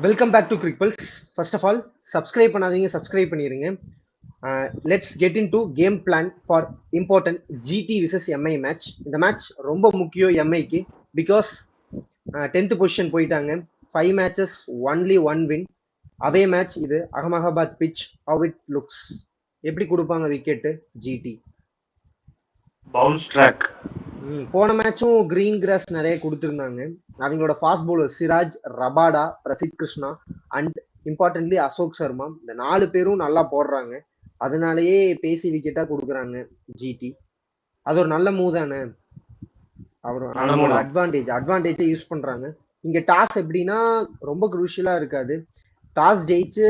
Welcome back to Cricpals. First of all subscribe பண்ணாதீங்க, subscribe பண்ணிடுங்க. Let's get into game plan for important GT versus MI match. இந்த match ரொம்ப முக்கியம் எம்ஐக்கு. Because 10th position போயிட்டாங்க. 5 matches only 1 win. Away match இது. Ahmedabad pitch. How it looks? எப்படி கொடுப்பாங்க விக்கெட்டு ஜிடி? Bounce track. போன மேட்சும் கிரீன் கிராஸ் நிறைய கொடுத்துருந்தாங்க. அவங்களோட fast bowler Siraj, Rabada, Prasidh Krishna and importantly Ashok Sharma, இந்த 4 பேரும் நல்லா போடுறாங்க. அதனாலயே பேசி விக்கெட்டா கொடுக்குறாங்க ஜிடி. அது ஒரு நல்ல மூவ் தானே. அவரோட அட்வான்டேஜை யூஸ் பண்றாங்க. இங்க டாஸ் எப்படின்னா ரொம்ப குரூஷியலா இருக்காது. டாஸ் ஜெயிச்சு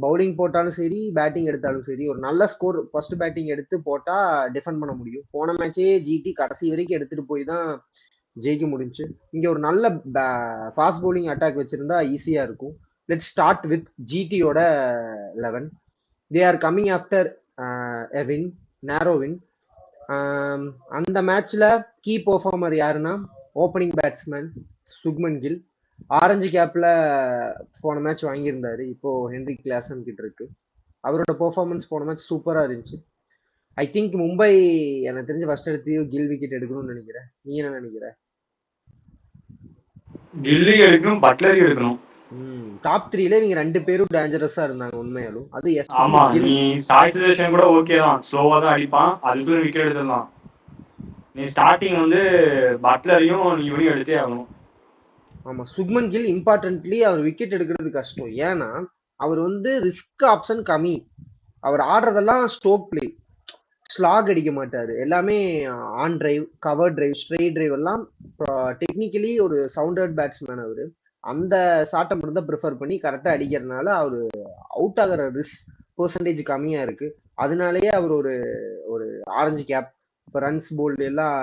பவுலிங் போட்டாலும் சரி, பேட்டிங் எடுத்தாலும் சரி, ஒரு நல்ல ஸ்கோர் ஃபர்ஸ்ட் பேட்டிங் எடுத்து போட்டா டிஃபெண்ட் பண்ண முடியும். போன மேட்சே ஜிடி கடைசி வரைக்கும் எடுத்துட்டு போய் தான் ஜெயிக்க முடிஞ்சு. இங்க ஒரு நல்ல ஃபாஸ்ட் பவுலிங் அட்டாக் வச்சிருந்தா ஈஸியா இருக்கும். லெட்ஸ் ஸ்டார்ட் வித் ஜிடியோட 11. They are coming after a win, narrow win. அந்த மேட்ச்ல கீ பெர்ஃபார்மர் யாருன்னா opening batsman Shubman Gill. Orange கேப்ல போன மேட்ச் வாங்கியிருந்தாரு. இப்போ ஹென்ரிக் கிளாசன் கிட்ட இருக்கு. அவரோட பெர்ஃபார்மன்ஸ் போன மேட்ச் சூப்பரா இருந்துச்சு. ஐ திங்க் மும்பை எனக்கு தெரிஞ்ச ஃபர்ஸ்ட் எடுத்து கில் விக்கெட் எடுக்கணும்னு நினைக்கிறேன். நீ என்ன நினைக்கிற? கில்லி எடுக்கணும், பட்லரி எடுக்கணும். டாப் 3ல இவங்க 2 பேரும் டேஞ்சரஸா இருந்தாங்க உண்மையாலும். அது ஆமா, நீ சாய் சுதர்ஷன் கூட ஓகே தான், ஸ்லோவா தான் அடிப்பான், அதுக்குள்ள விக்கெட் எடுத்துடலாம். நீ ஸ்டார்டிங் வந்து பட்லரையும் இவனையும் எடுத்தே ஆகணும். ஆமா, சுக்மன் கில் இம்பார்ட்டன்ட்லி அவர் விக்கெட் எடுக்கிறது கஷ்டம். ஏன்னா அவர் வந்து ரிஸ்க் ஆப்ஷன் கம்மி. அவர் ஆடுறதெல்லாம் ஸ்ட்ரோக் பிளே, ஸ்லாக் அடிக்க மாட்டாரு. எல்லாமே on drive, cover drive, straight drive எல்லாம் டெக்னிக்கலி ஒரு சவுண்டட் பேட்ஸ்மேன். அவரு அந்த ஷாட்டை மட்டும் தான் ப்ரிஃபர் பண்ணி கரெக்டா அடிக்கிறதுனால அவரு அவுட் ஆகிற ரிஸ்க் பெர்சன்டேஜ் கம்மியா இருக்கு. அதனாலேயே அவர் ஒரு ஒரு ஆரஞ்சு கேப், இப்போ ரன்ஸ் போல்டு எல்லாம்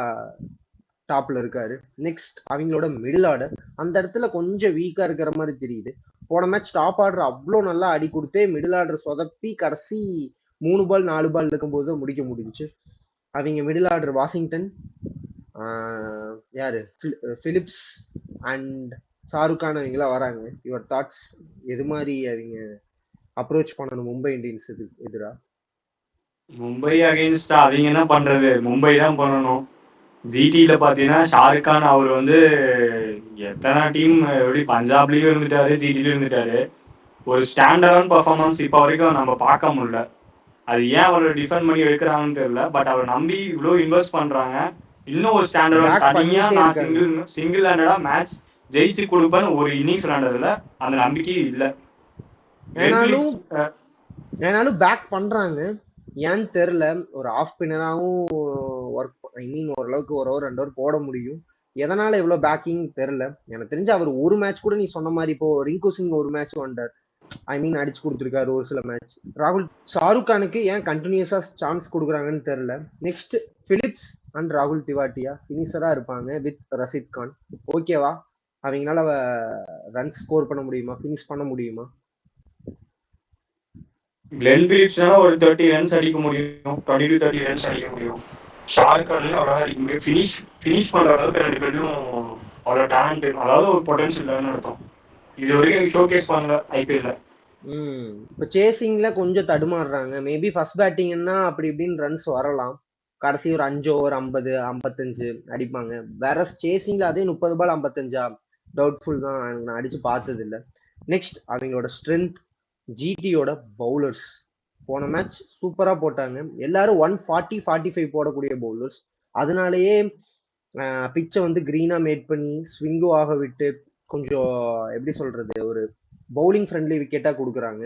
டாப்ல இருக்காரு. நெக்ஸ்ட் அவங்களோட மிடில் ஆர்டர் அந்த இடத்துல கொஞ்சம் வீக்கா இருக்கிற மாதிரி தெரியுது. போன மேட்ச் டாப் ஆர்டர் அவ்வளோ நல்லா அடி கொடுத்தே மிடில் ஆர்டர் சொதப்பி கடைசி 3 பால் 4 பால் இருக்கும்போது முடிக்க முடிஞ்சுச்சு. அவங்க மிடில் ஆர்டர் வாஷிங்டன், யாரு, பிலிப்ஸ் அண்ட் ஷாருக் கான் அவங்களாம் வராங்க. Your thoughts? எது மாதிரி அவங்க அப்ரோச் பண்ணணும் மும்பை இந்தியன்ஸ் எதிராக? மும்பை அகைன்ஸ்டா அவங்க என்ன பண்றது, மும்பை தான் பண்ணணும். ஜிடியில பாத்தீங்கன்னா ஷாருக் கான் அவர் வந்து எத்தனை டீம் எப்படி பஞ்சாப்லயும் இருந்துட்டாரு, ஜிடிலையும் இருந்துட்டாரு. ஒரு ஸ்டாண்டர்டான பர்ஃபார்மன்ஸ் இப்போ வரைக்கும் நம்ம பார்க்க முடியல. அது ஏன் அவர் டிஃபெண்ட் பண்ணி எடுக்கிறாங்கன்னு தெரியல. பட் அவர் நம்பி இவ்வளோ இன்வெஸ்ட் பண்றாங்க. இன்னும் ஒரு ஸ்டாண்டர்ட் தனியா நான் சிங்கிள் ஹேண்டடா மேட்ச் ஜெயிச்சு கொடுப்பேன்னு ஒரு இன்னிங்ஸ் விளையாண்டதுல அந்த நம்பிக்கை இல்லை. ஏனாலும் பேக் பண்றாங்க. ஏன்னு தெரியல. ஒரு ஆஃப் ஸ்பின்னராகவும் ஒர்க், ஐ மீன் ஓரளவுக்கு ஒரு ஓவர் 2 ஓவர் போட முடியும். எதனால இவ்வளவு பேக்கிங் தெரியல. எனக்கு தெரிஞ்சு அவர் ஒரு மேட்ச் கூட நீ சொன்ன மாதிரி இப்போ ரிங்கு சிங் ஒரு மேட்ச் வந்தார், ஐ மீன் அடிச்சு கொடுத்துருக்காரு ஒரு சில மேட்ச். ராகுல், ஷாருக் கானுக்கு ஏன் கண்டினியூஸா சான்ஸ் கொடுக்குறாங்கன்னு தெரியல. நெக்ஸ்ட் பிலிப்ஸ் அண்ட் ராகுல் திவாட்டியா பினிஷரா இருப்பாங்க வித் ரஷித் கான். ஓகேவா? அவங்களால ரன் ஸ்கோர் பண்ண முடியுமா, பினிஷ் பண்ண முடியுமா? கிளென் பிலிப்ஸ்னால ஒரு 30 ரன்ஸ் அடிக்க முடியும், 20 to 30 ரன்ஸ் அடிக்க முடியும். ஷாருக் கான் அவரால் அடிக்க முடியும். ஃபினிஷ் பண்ற அளவுக்கு 2 பேரும் அவ்வளோ டேலண்ட், அதாவது ஒரு பொட்டன்ஷியல் இல்லைன்னு அர்த்தம். இது வரைக்கும் ஷோகேஸ் பண்ணல ஐபிஎல்ல. இப்போ சேசிங்ல கொஞ்சம் தடுமாறுறாங்க. மேபி ஃபர்ஸ்ட் பேட்டிங்னா அப்படி இப்படின்னு ரன்ஸ் வரலாம். கடைசி ஒரு 5 ஓவர் 50 55 அடிப்பாங்க. வேற சேசிங்ல அதே 30 பால் 55 டவுட்ஃபுல் தான். நான் அடிச்சு பார்த்தது இல்லை. நெக்ஸ்ட் அவங்களோட ஸ்ட்ரென்த், ஜிடியோட பவுலர்ஸ் போன மேட்ச் சூப்பரா போட்டாங்க. எல்லாரும் 140 45 போடக்கூடிய பவுலர்ஸ். அதனாலேயே பிச்சை வந்து கிரீனா மேட் பண்ணி ஸ்விங்கோ ஆக விட்டு கொஞ்சம் எப்படி சொல்றது, ஒரு பவுலிங் ஃப்ரெண்ட்லி விக்கெட்டா கொடுக்குறாங்க.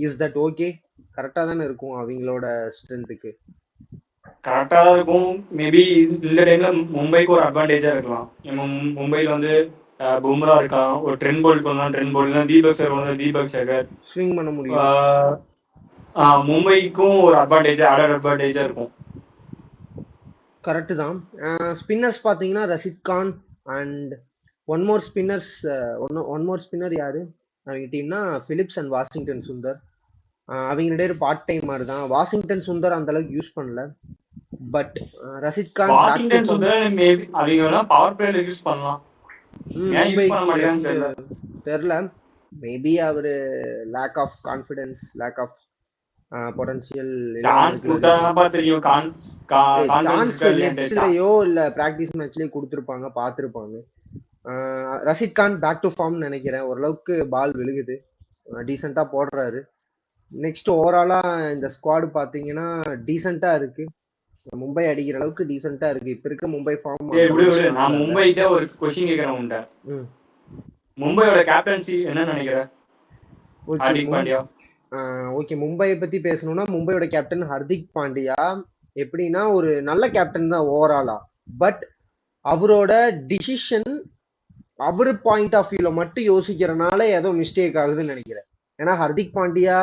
Is that okay? கரெக்டா தானே இருக்கும் அவங்களோட ஸ்ட்ரென்த்துக்கு? கரெக்டா தான் இருக்கும். மேபி இந்த டைம்ல மும்பைக்கு ஒரு அட்வான்டேஜா இருக்கலாம். மும்பைல வந்து பும்ரா இருக்கான், ஒரு ட்ரெண்ட் போல்ட் பண்ணலாம், ட்ரெண்ட் போல்ட் தீபக் சர் வந்து தீபக் சகர் ஸ்விங் பண்ண முடியும். மும்பைக்கும் ஒரு அட்வான்டேஜா இருக்கும். கரெக்ட் தான். ஸ்பின்னர்ஸ் பாத்தீங்கன்னா Rashid Khan and one more spinner யாரு அவங்க டீம்னா பிலிப்ஸ் அண்ட் வாஷிங்டன் சுந்தர். அவங்க ரெண்டு பேரும் பார்ட் டைம் மாதிரி தான். வாஷிங்டன் சுந்தர் அந்த அளவுக்கு யூஸ் பண்ணல. பட் ரஷித் கான் வாஷிங்டன் சுந்தர் மேபி அவங்க பவர் பிளேல யூஸ் பண்ணலாம். தெரியல. மேபி அவரு lack of confidence, lack of potential எல்லாம் சான்ஸ் அவருக்கு இருக்கு. கொடுத்தாதான்ப்பா தெரியும் கான்ஃபிடன்ஸ் சான்ஸ் இருக்கா இல்லையான்ட்டு. நெட்ஸ்லயோ இல்ல பிராக்டிஸ் மேட்ச்லயோ கொடுத்துருப்பாங்க, பார்த்துருப்பாங்க. Rashid Khan back to form நினைக்கிறேன். ஓரளவுக்கு பால் விழுகுது, டீசெண்டா போடுறாரு. நெக்ஸ்ட் ஓவராலா இந்த ஸ்குவாடு பாத்தீங்கன்னா டீசெண்டா இருக்கு. மும்பை அடிக்கிற அளவுக்கு டீசெண்டா இருக்கு. இப்ப இருக்க மும்பை ஃபார்ம் விடு விடு, நான் மும்பைகிட்ட ஒரு கொஸ்டின் கேட்கறேன் உன்ட்ட. மும்பையோட கேப்டன்சி என்ன நினைக்கிற? ஹார்திக் பாண்டியா. ஓகே, மும்பையை பத்தி பேசணும்னா மும்பையோட கேப்டன் ஹர்திக் பாண்டியா எப்படின்னா ஒரு நல்ல கேப்டன் தான் ஓவராலா. பட் அவரோட டிசிஷன் அவரு பாயிண்ட் ஆஃப் வியூல மட்டும் யோசிக்கிறனால ஏதோ மிஸ்டேக் ஆகுதுன்னு நினைக்கிறேன். ஏன்னா ஹர்திக் பாண்டியா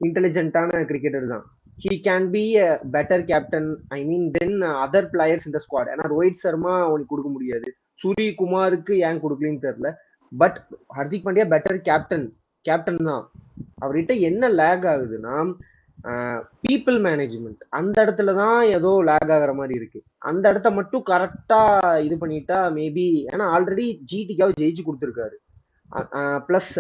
இன்டெலிஜென்ட்டான கிரிக்கெட்டர் தான். He can be a better captain, I mean then other players இந்த ஸ்குவாட். ஏன்னா ரோஹித் சர்மா அவனுக்கு கொடுக்க முடியாது, சூரியகுமாருக்கு ஏன் கொடுக்கலன்னு தெரியல. But Hardik Pandya better captain தான். அவர்கிட்ட என்ன லேக் ஆகுதுன்னா பீப்புள் மேனேஜ்மெண்ட், அந்த இடத்துல தான் ஏதோ லேக் ஆகிற மாதிரி இருக்கு. அந்த இடத்த மட்டும் கரெக்டா இது பண்ணிட்டா மேபி. ஏன்னா ஆல்ரெடி ஜிடிக்காக ஜெயிச்சு கொடுத்துருக்காரு. பிளஸ்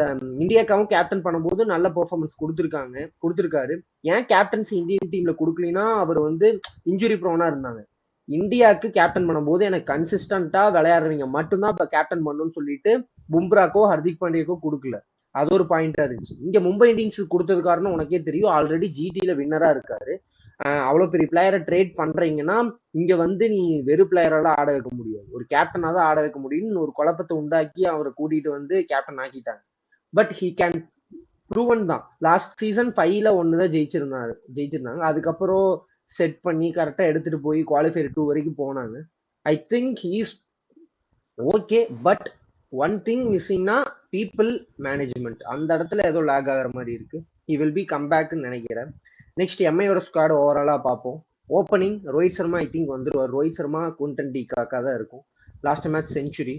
இந்தியாக்காவும் கேப்டன் பண்ணும்போது நல்ல பெர்ஃபார்மன்ஸ் கொடுத்துருக்காரு. ஏன் கேப்டன்சி இந்தியன் டீம்ல கொடுக்கலனா, அவர் வந்து இன்ஜுரி ப்ரோனா இருந்தாங்க. இந்தியாவுக்கு கேப்டன் பண்ணும்போது எனக்கு கன்சிஸ்டண்டா விளையாடுறீங்க மட்டும்தான் இப்ப கேப்டன் பண்ணணும்னு சொல்லிட்டு பும்ராக்கோ ஹர்திக் பாண்டியாக்கோ கொடுக்கல. அது ஒரு பாயிண்டா இருந்துச்சு. இங்க மும்பை இந்தியன்ஸ் கொடுத்தது காரணம் உனக்கே தெரியும், ஆல்ரெடி ஜிடில வின்னரா இருக்காரு. அவ்வளவு பெரிய பிளேயரை ட்ரேட் பண்றீங்கன்னா இங்க வந்து நீ வெறு பிளேயரால ஆட வைக்க முடியாது, ஒரு கேப்டனா தான் ஆட வைக்க முடியும்னு ஒரு குழப்பத்தை உண்டாக்கி அவரை கூட்டிட்டு வந்து கேப்டன் ஆக்கிட்டாங்க. பட் ஹீ கேன் ப்ரூவன் தான். லாஸ்ட் சீசன் 5ல 1 தான் ஜெயிச்சிருந்தாங்க. அதுக்கப்புறம் செட் பண்ணி கரெக்டா எடுத்துட்டு போய் குவாலிஃபயர் 2 வரைக்கும் போனாங்க. I think he's okay. But one thing மிஸ்ஸிங்னா பீப்புள் மேனேஜ்மெண்ட், அந்த இடத்துல ஏதோ லேக் ஆகிற மாதிரி இருக்கு. ஹி வில் பி கம் பேக்னு நினைக்கிறேன். நெக்ஸ்ட் எம்ஐயோட ஸ்குவாட் ஓவராலா பார்ப்போம். Opening Rohit Sharma I think வந்துருவார். ரோஹித் சர்மா குண்டன் டி காக்கா தான் இருக்கும். லாஸ்ட் மேட்ச் செஞ்சுரி,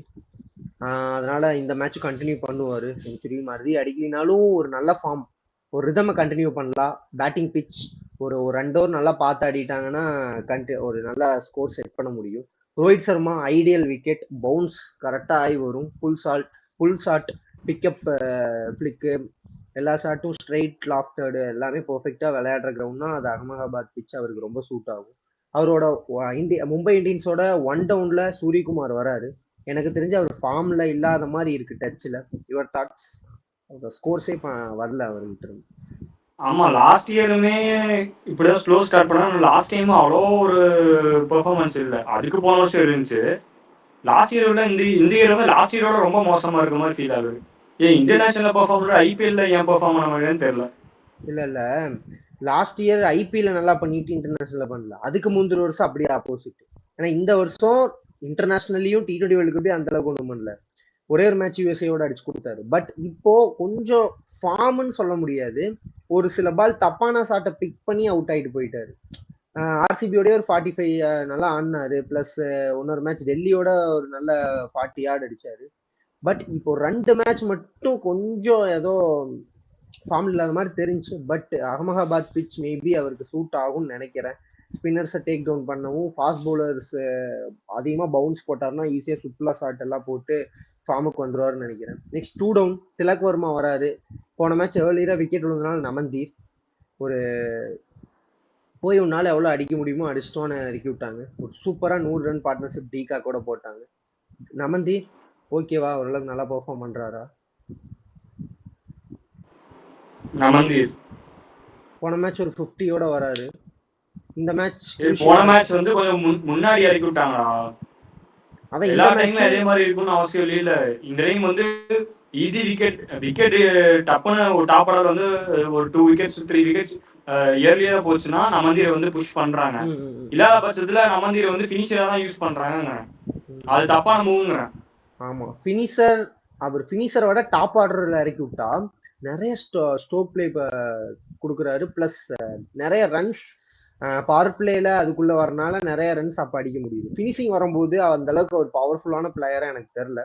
அதனால இந்த மேட்ச் கண்டினியூ பண்ணுவாரு. செஞ்சுரி மறுபடி அடிக்கலினாலும் ஒரு நல்ல ஃபார்ம், ஒரு ரிதமை கண்டினியூ பண்ணலாம். பேட்டிங் பிச் ஒரு 2 ஓவர் நல்லா பார்த்து ஆடிட்டாங்கன்னா ஒரு நல்ல ஸ்கோர் செட் பண்ண முடியும். Rohit Sharma ideal wicket, bounce கரெக்டா ஆகி வரும். புல் ஷாட், பிக்கப், ஃபிளிக்கு, எல்லா ஷாட்டும் ஸ்ட்ரைட் லாஃப்டடு எல்லாமே பெர்ஃபெக்டா விளையாடுற கிரவுண்ட்னா அது அகமதாபாத் பிச் அவருக்கு ரொம்ப சூட் ஆகும். அவரோட மும்பை இந்தியன்ஸோட 1 டவுன்ல சூரியகுமார் வராரு. எனக்கு தெரிஞ்சு அவர் ஃபார்ம்ல இல்லாத மாதிரி இருக்கு டச்ல. Your thoughts? ஸ்கோர்ஸே வரல அவர்கிட்ட இருந்து. ஆமா, லாஸ்ட் இயருமே இப்படிதான் ஸ்லோ ஸ்டார்ட் பண்ணா. லாஸ்ட் டைமும் அவ்வளோ ஒரு பெர்ஃபார்மன்ஸ் இல்லை. அதுக்கு போன வருஷம் இருந்துச்சு. லாஸ்ட் இயர் விட இந்த இயர் வந்து லாஸ்ட் இயரோட ரொம்ப மோசமா இருக்க மாதிரி ஃபீல் ஆகுது. ஏன் இன்டர்நேஷனல் பெர்ஃபார்மர் ஐபிஎல்ல ஏன் பெர்ஃபார்ம் பண்ண மாதிரின்னு தெரியல. இல்ல லாஸ்ட் இயர் ஐபிஎல் நல்லா பண்ணிட்டு இன்டர்நேஷனல்ல பண்ணல. அதுக்கு முந்தின வருஷம் அப்படியே ஆப்போசிட். ஏன்னா இந்த வருஷம் இன்டர்நேஷனல்லையும் T20 வேர்ல்டு கப்பையும் அந்த அளவுக்கு ஒன்றும் பண்ணல. ஒரே ஒரு மேட்ச் யூஎஸ்ஏயோட அடிச்சு கொடுத்தாரு. பட் இப்போ கொஞ்சம் ஃபார்ம்னு சொல்ல முடியாது, ஒரு சில பால் தப்பான ஷாட்டை பிக் பண்ணி அவுட் ஆயிட்டு போயிட்டாரு. ஆர்சிபியோடய ஒரு 45 நல்லா ஆடினாரு. பிளஸ் இன்னொரு மேட்ச் டெல்லியோட ஒரு நல்ல 40 யார்டு அடிச்சாரு. பட் இப்போ 2 மேட்ச் மட்டும் கொஞ்சம் ஏதோ ஃபார்ம் இல்லாத மாதிரி தெரிஞ்சு. பட் அகமதாபாத் பிச் மேபி அவருக்கு சூட் ஆகும்னு நினைக்கிறேன். ஸ்பின்னர்ஸை டேக் டவுன் பண்ணவும், ஃபாஸ்ட் பவுலர்ஸ் அதிகமாக பவுன்ஸ் போட்டார்னா ஈஸியாக சுற்றுலா ஷாட் எல்லாம் போட்டு ஃபார்முக்கு வந்துருவாருன்னு நினைக்கிறேன். நெக்ஸ்ட் 2 டவுன் திலக் வர்மா வராரு. போன மேட்ச் ஏர்லியராக விக்கெட் விழுந்தனால நமந்தீர் ஒரு போய் உன்னால எவ்வளோ அடிக்க முடியுமோ அடிச்சிட்டோன்னு இறக்கி விட்டாங்க. ஒரு சூப்பராக 100 ரன் பார்ட்னர்ஷிப் டீகா கூட போட்டாங்க. நமந்தீர் ஓகேவா, ஓரளவுக்கு நல்லா பெர்ஃபார்ம் பண்றாரா? நமந்தீர் போன மேட்ச் ஒரு 50யோட வராரு. இந்த மேட்ச் போன மேட்ச் வந்து கொஞ்சம் முன்னாடி இறக்கி விட்டாங்களா? எல்லா டைமும் அதே மாதிரி இருக்கும்னு அவசியம் இல்ல. இந்த டைம் வந்து ஈஸி விக்கெட் டப்புன்னு ஒரு டாப் ஆர்டர் வந்து ஒரு 2 விக்கெட்ஸ் 3 விக்கெட்ஸ் இயர்லியா போச்சுன்னா நமந்தீரை வந்து புஷ் பண்றாங்க. இல்லாத பட்சத்துல நமந்தீரை வந்து ஃபினிஷரா தான் யூஸ் பண்றாங்க. அது தப்பான மூவ்ங்கிறேன். ஆமா, ஃபினிஷர். அவர் ஃபினிஷரை விட டாப் ஆர்டர்ல இறக்கி விட்டா நிறைய ஸ்ட்ரோக் பிளே கொடுக்குறாரு. பிளஸ் நிறைய ரன்ஸ் பவர் பிளேல அதுக்குள்ள வரனால நிறைய ரன்ஸ் அப்ப அடிக்க முடியுது. ஃபினிஷிங் வரும்போது அந்த அளவுக்கு ஒரு பவர்ஃபுல்லான பிளேயரா எனக்கு தெரியல.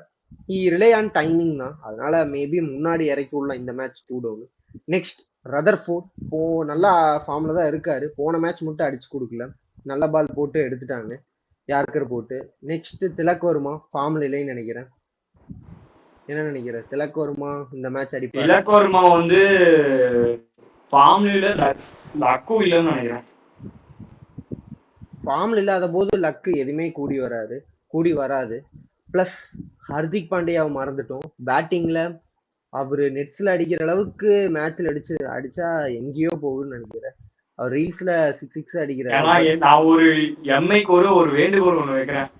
ஹி ரிலே ஆன் டைமிங் தான். அதனால மேபி முன்னாடி இறக்கி விடலாம் இந்த மேட்ச் 2 டவுன். நெக்ஸ்ட் ரதர்ஃபோர்ட் இப்போ நல்லா ஃபார்ம்ல தான் இருக்காரு. போன மேட்ச் மட்டும் அடிச்சு கொடுக்கல, நல்ல பால் போட்டு எடுத்துட்டாங்க யாருக்கர் போட்டு. நெக்ஸ்ட் திலக் வர்மா ஃபார்ம்ல இல்லைன்னு நினைக்கிறேன். என்ன நினைக்கிற? திலக் வர்மா இந்த மேட்ச் அடிப்பாரா? திலக் வர்மா வந்து ஃபார்ம்ல இல்ல, லக்கும் இல்லைன்னு நினைக்கிறேன். ஃபார்ம்ல இல்லாத போது லக்கு எதுவுமே கூடி வராது. பிளஸ் ஹர்திக் பாண்டியாவை மறந்துட்டோம். பேட்டிங்ல அவரு நெட்ஸ்ல அடிக்கிற அளவுக்கு மேட்ச்ல அடிச்சா எங்கேயோ போகுதுன்னு நினைக்கிறேன். அவர் ரீல்ஸ்ல சிக்ஸ் அடிக்கிறாரு. ஏன்னா நான் ஒரு எம்ஐக்கு ஒரு வேண்டுகோள் ஒண்ணு வைக்கிறேன்.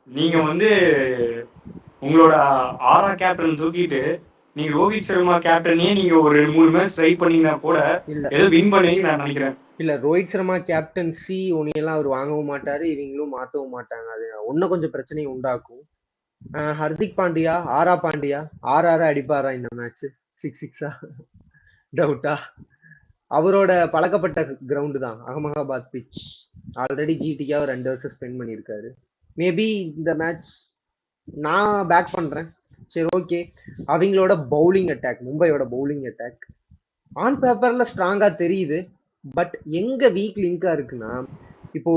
நீங்க வந்து உங்களோட ஆரா கேப்டன் தூக்கிட்டு நீங்க ரோஹித் சர்மா கேப்டனே நீங்க ஒரு 3 மேட்ச் ட்ரை பண்ணீங்கன்னா கூட ஏதோ வின் பண்ணுவீங்க நான் நினைக்கிறேன். இல்ல, ரோஹித் சர்மா கேப்டன்சி ஒன்னையெல்லாம் அவர் வாங்கவும் மாட்டாரு, இவங்களும் மாத்தவும் மாட்டாங்க. அது ஒன்னும் கொஞ்சம் பிரச்சனையை உண்டாக்கும். ஹர்திக் பாண்டியா, பாண்டியா அடிப்பாரா இந்த மேட்ச்? சிக்ஸா? டவுட்டா? அவரோட பழக்கப்பட்ட கிரவுண்டு தான் அகமதாபாத் பிச். ஆல்ரெடி ஜிடிக்காக 2 வருஷம் ஸ்பெண்ட் பண்ணியிருக்காரு. மேபி இந்த மேட்ச் நான் பேக் பண்றேன். சரி, ஓகே. அவங்களோட பவுலிங் அட்டாக், மும்பையோட பவுலிங் அட்டாக் ஆன் பேப்பர்ல ஸ்ட்ராங்கா தெரியுது. பட் எங்க வீக் லிங்கா இருக்குன்னா, இப்போ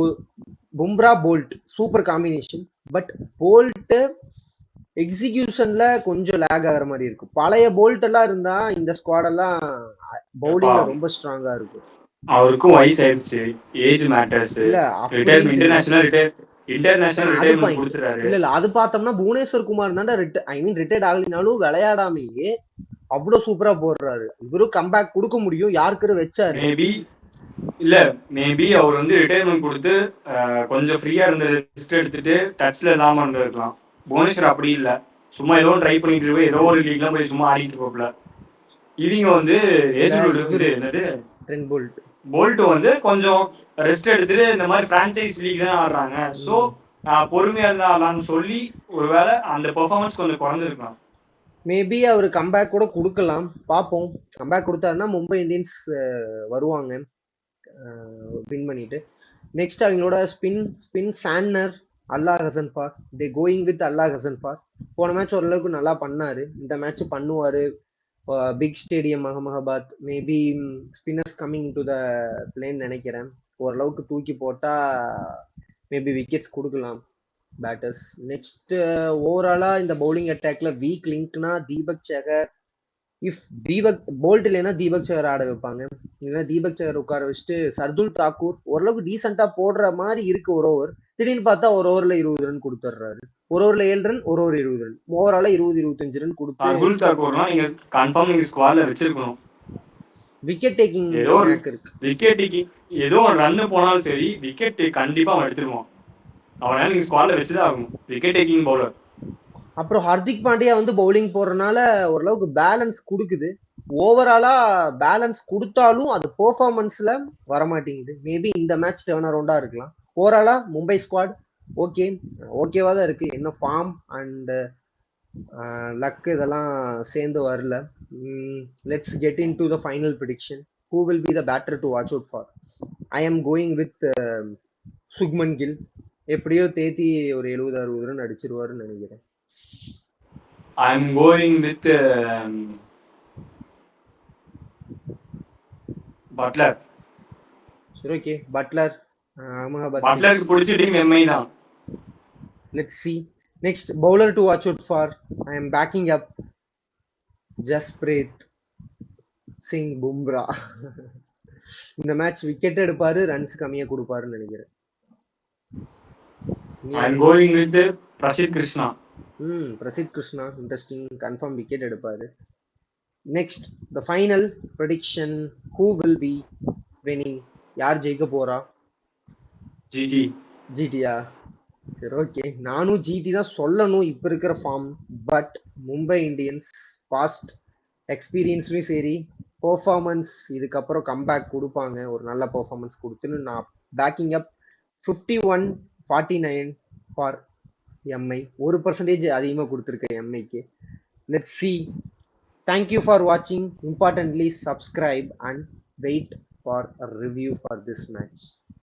Bumrah Boult super combination. But Boult எக்ஸிகியூஷன்ல கொஞ்சம் லேக் ஆகிற மாதிரி இருக்கும். பழைய போல்ட் எல்லாம் இருந்தா இந்த ஸ்குவாட் எல்லாம் பவுலிங்ல ரொம்ப ஸ்ட்ராங்கா இருக்கும். அவருக்கும் வயசு ஆயிடுச்சு, ஏஜ் மேட்டர்ஸ். இல்ல, இன்டர்நேஷனல் ரிட்டையர்மென்ட் கொடுத்துறாரு. இல்ல அது பார்த்தோம்னா புவனேஸ்வர் குமார் தான்டா ரிட்டையர்ட் ஆகலினாலும் விளையாடாமையே அவ்வளவு சூப்பரா போடுறாரு. இவரும் கம்பேக் கொடுக்க முடியும், யாருக்கு வச்சாரு. மேபி அவர் வந்து ரிட்டையர்மெண்ட் கொடுத்து கொஞ்சம் ஃப்ரீயா இருந்த ரெஸ்ட் எடுத்துட்டு டச்ல இல்லாம இருந்திருக்கலாம். புவனேஸ்வர் அப்படி இல்ல, சும்மா ஏதோ ட்ரை பண்ணிட்டு இருப்போம், ஏதோ ஒரு லீக்லாம் போய் சும்மா ஆடிட்டு போகல. இவங்க வந்து என்னது போல்ட் வந்து கொஞ்சம் ரெஸ்ட் எடுத்துட்டு இந்த மாதிரி பிரான்சைஸ் லீக் தான் ஆடுறாங்க, ஸோ பொறுமையா இருந்தாலான்னு சொல்லி ஒருவேளை அந்த பெர்ஃபார்மன்ஸ் கொஞ்சம் குறைஞ்சிருக்கலாம். மேபி அவர் கம்பேக் கூட கொடுக்கலாம், பார்ப்போம். கம்பேக் கொடுத்தாருன்னா மும்பை இந்தியன்ஸ் வருவாங்க வின் பண்ணிட்டு. நெக்ஸ்ட் அவங்களோட spin Santner Allah Ghazanfar. They going with Allah Ghazanfar. போன மேட்ச் ஓரளவுக்கு நல்லா பண்ணாரு, இந்த மேட்ச் பண்ணுவாரு. Big stadium Ahmedabad. Maybe spinners coming to the plane நினைக்கிறேன். ஓரளவுக்கு தூக்கி போட்டா மேபி விக்கெட்ஸ் கொடுக்கலாம் பேட்டர்ஸ். நெக்ஸ்ட் ஓவராலா இந்த பவுலிங் அட்டாக்ல வீக் லிங்க்னா தீபக் சேகர். இஃப் தீபக் போல்ட் இல்லைன்னா தீபக் சேகர் ஆட வைப்பாங்க, இல்லைன்னா தீபக் சேகர் உட்கார வச்சுட்டு சர்துல் தாக்கூர் ஓரளவுக்கு டீசெண்டா போடுற மாதிரி இருக்கு. ஒரு ஓவர் திடீர்னு பார்த்தா ஒரு ஓவர்ல 20 ரன் கொடுத்துட்றாரு, ஒரு ஓவர்ல 7 ரன், ஒரு ஓவர் 20 ரன், ஓவரால 20-25 ரன் கொடுத்து விக்கெட் டேக்கிங் இருக்கு. விக்கெட் டேக்கிங் ஏதோ ரன் போனாலும் சரி, விக்கெட் கண்டிப்பா எடுத்துருவான். அவனால நீங்க ஸ்குவாட்ல வச்சுதான் ஆகணும், விக்கெட் டேக்கிங் பவுலர். அப்புறம் ஹர்திக் பாண்டியா வந்து பவுலிங் போடுறதுனால ஓரளவுக்கு பேலன்ஸ் கொடுக்குது. ஓவராலா பேலன்ஸ் கொடுத்தாலும் அது பெர்ஃபார்மன்ஸ்ல வரமாட்டேங்குது. மேபி இந்த மேட்ச் டர்ன் அரவுண்டா இருக்கலாம். ஓவராலா மும்பை ஸ்குவாட் ஓகேவா தான் இருக்கு. என்ன ஃபார்ம் அண்ட் லக் இதெல்லாம் சேர்ந்து வரல. Let's get into the final prediction. Who will be the batter to watch out for? I am going with Shubman Gill. எப்படியோ தேத்தி ஒரு 70-60 ரன் அடிச்சிருவாருன்னு நினைக்கிறேன். I am going with Butler. சரி, ஓகே. பட்லர் பட்லருக்கு பிடிச்ச team Mi தான். Let's see. Next bowler to watch out for. I am backing up Jasprit Singh Bumrah. இந்த match wicket எடுப்பாரு, runs கம்மியா கொடுப்பாருன்னு நினைக்கிறேன். I am going with Prasidh Krishna. Prasidh Krishna interesting, confirm wicket எடுப்பாரு. Next the final prediction. Who will be winning? யார் ஜெயிக்க போறா? ஜிடியா? சரி, ஓகே. நானும் ஜிடி தான் சொல்லணும் இப்ப இருக்கிற form. But Mumbai Indians past எக்ஸ்பீரியன்ஸ்லயும் சரி, பெர்ஃபார்மன்ஸ் இதுக்கப்புறம் கம்பேக் கொடுப்பாங்க, ஒரு நல்ல பெர்ஃபார்மன்ஸ் கொடுத்துன்னு நான் பேக்கிங் அப் 51-49 ஃபார் எம்ஐ. 1% அதிகமாக கொடுத்துருக்கேன் எம்ஐக்கு. Let's see. தேங்க்யூ ஃபார் வாட்சிங். Importantly subscribe and wait for a review for this match.